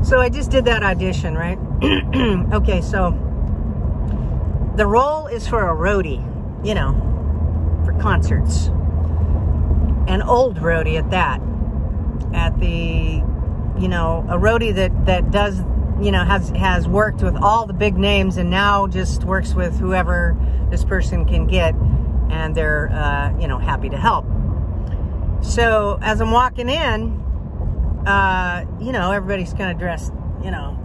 So I just did that audition, right? Okay, so the role is for a roadie, you know, for concerts. An old roadie at that. At the, you know, a roadie that does, you know, has worked with all the big names and now just works with whoever this person can get, and they're, you know, happy to help. So as I'm walking in, you know, everybody's kind of dressed, you know,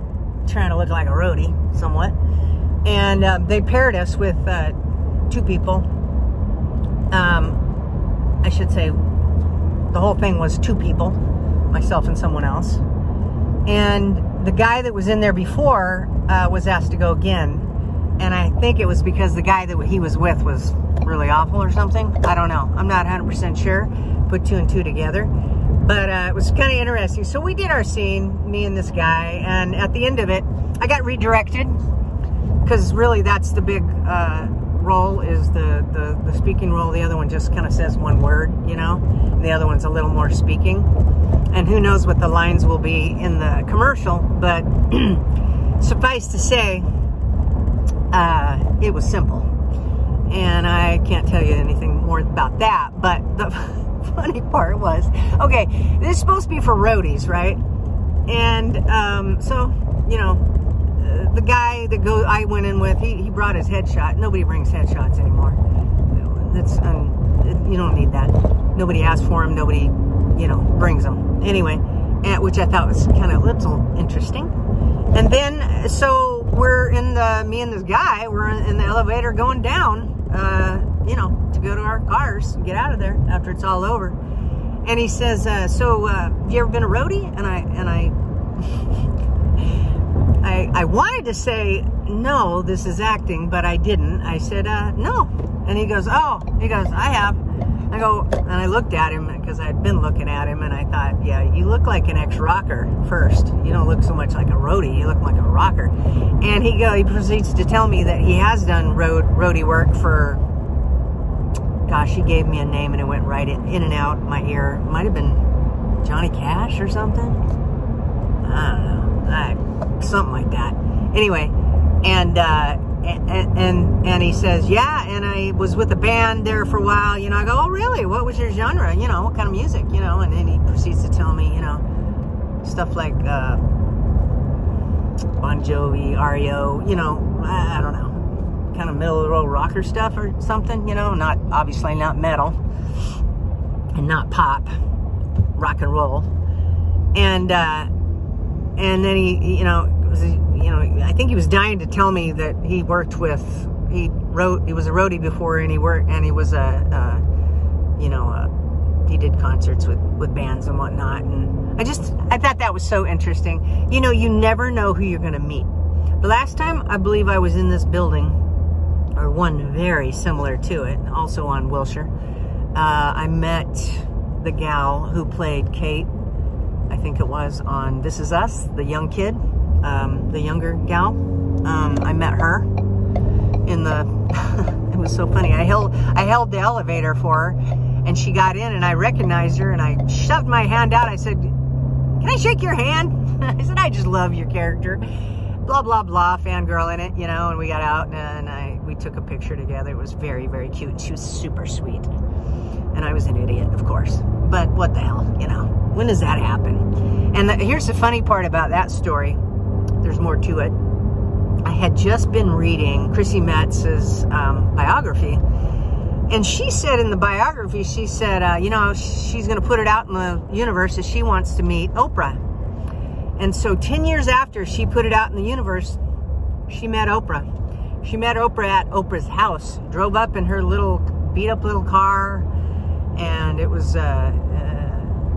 trying to look like a roadie somewhat. And they paired us with 2 people. I should say the whole thing was 2 people, myself and someone else. And the guy that was in there before was asked to go again. And I think it was because the guy that he was with was really awful or something. I don't know. I'm not 100% sure. Put 2 and 2 together. But it was kind of interesting. So we did our scene, me and this guy. And at the end of it, I got redirected. Because really that's the big role, is the speaking role. The other one just kind of says one word, you know. And the other one's a little more speaking. And who knows what the lines will be in the commercial. But suffice to say, it was simple. And I can't tell you anything more about that. But the funny part was, okay, this is supposed to be for roadies, right? And so, you know, the guy that I went in with, he brought his headshot. Nobody brings headshots anymore. That's you don't need that. Nobody asks for them. Nobody, you know, brings them. Anyway, which I thought was kind of a little interesting. And then, so we're in me and this guy, we're in the elevator going down, you know, to go to our cars and get out of there after it's all over. And he says, so, have you ever been a roadie? And I wanted to say, no, this is acting, but I didn't. I said, no. And he goes, I have. I go, and I looked at him because I'd been looking at him, and I thought, yeah, you look like an ex-rocker first. You don't look so much like a roadie. You look like a rocker. And he proceeds to tell me that he has done roadie work for, gosh, he gave me a name, and it went right in and out my ear. It might have been Johnny Cash or something. I don't know. Something like that. Anyway, and he says, yeah, and I was with a band there for a while, you know. I go, oh, really? What was your genre? You know, what kind of music, you know? And then he proceeds to tell me, you know, stuff like Bon Jovi, REO, you know, I don't know, kind of middle of the road rocker stuff or something, you know, obviously not metal and not pop, rock and roll. And then he, you know, I think he was dying to tell me that he worked with, he was a roadie before, and he was he did concerts with bands and whatnot. And I thought that was so interesting. You know, you never know who you're going to meet. The last time I believe I was in this building, or one very similar to it, also on Wilshire, I met the gal who played Kate, I think it was on This Is Us, the young kid, the younger gal. I met her in the, it was so funny. I held the elevator for her, and she got in, and I recognized her, and I shoved my hand out. I said, can I shake your hand? I said, I just love your character. Blah, blah, blah, fangirl in it, you know, and we got out, and we took a picture together. It was very, very cute. She was super sweet. And I was an idiot, of course. But what the hell, you know? When does that happen? And here's the funny part about that story. There's more to it. I had just been reading Chrissy Metz's biography. And she said in the biography, she said, you know, she's going to put it out in the universe that she wants to meet Oprah. And so 10 years after she put it out in the universe, she met Oprah. She met Oprah at Oprah's house. Drove up in her little beat-up little car. And it was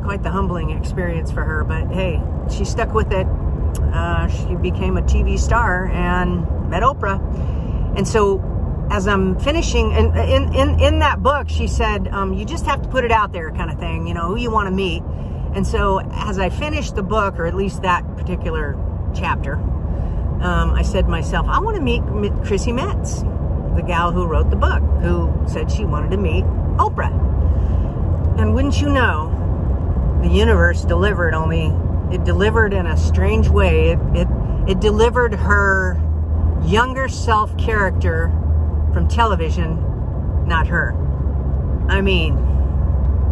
quite the humbling experience for her. But hey, she stuck with it. She became a TV star and met Oprah. And so as I'm finishing, and in that book, she said, you just have to put it out there kind of thing, you know, who you want to meet. And so as I finished the book, or at least that particular chapter, I said to myself, I want to meet Chrissy Metz, the gal who wrote the book, who said she wanted to meet Oprah. And wouldn't you know, the universe delivered only it delivered in a strange way. It delivered her younger self character from television, not her. I mean,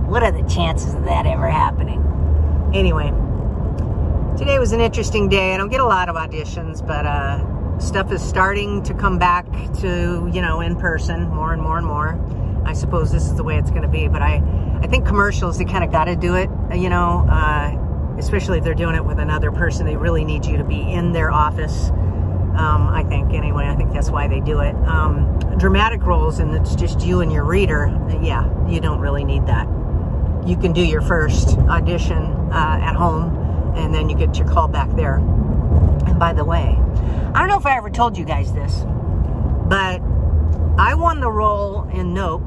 what are the chances of that ever happening? Anyway, today was an interesting day. I don't get a lot of auditions, but stuff is starting to come back to, you know, in person more and more and more. I suppose this is the way it's going to be, but I think commercials, they kind of got to do it, you know, especially if they're doing it with another person. They really need you to be in their office, I think, anyway. I think that's why they do it. Dramatic roles, and it's just you and your reader, yeah, you don't really need that. You can do your first audition at home, and then you get your call back there. And by the way, I don't know if I ever told you guys this, but I won the role in Nope,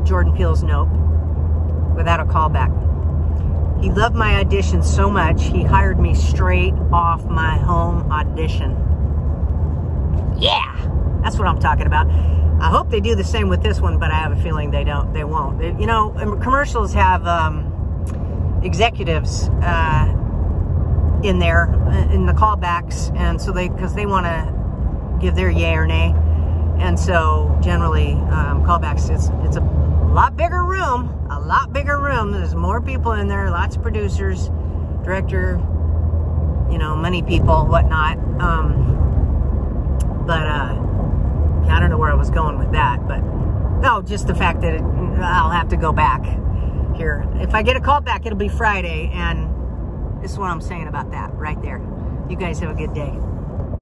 Jordan Peele's Nope, without a callback. He loved my audition so much, he hired me straight off my home audition. Yeah, that's what I'm talking about. I hope they do the same with this one, but I have a feeling they won't. You know, commercials have executives in there, in the callbacks, and so because they want to give their yay or nay. And so generally, callbacks, it's a lot bigger room, There's more people in there, lots of producers, director, you know, money people, whatnot. I don't know where I was going with that, but no, just the fact that I'll have to go back here. If I get a call back, it'll be Friday, and this is what I'm saying about that right there. You guys have a good day.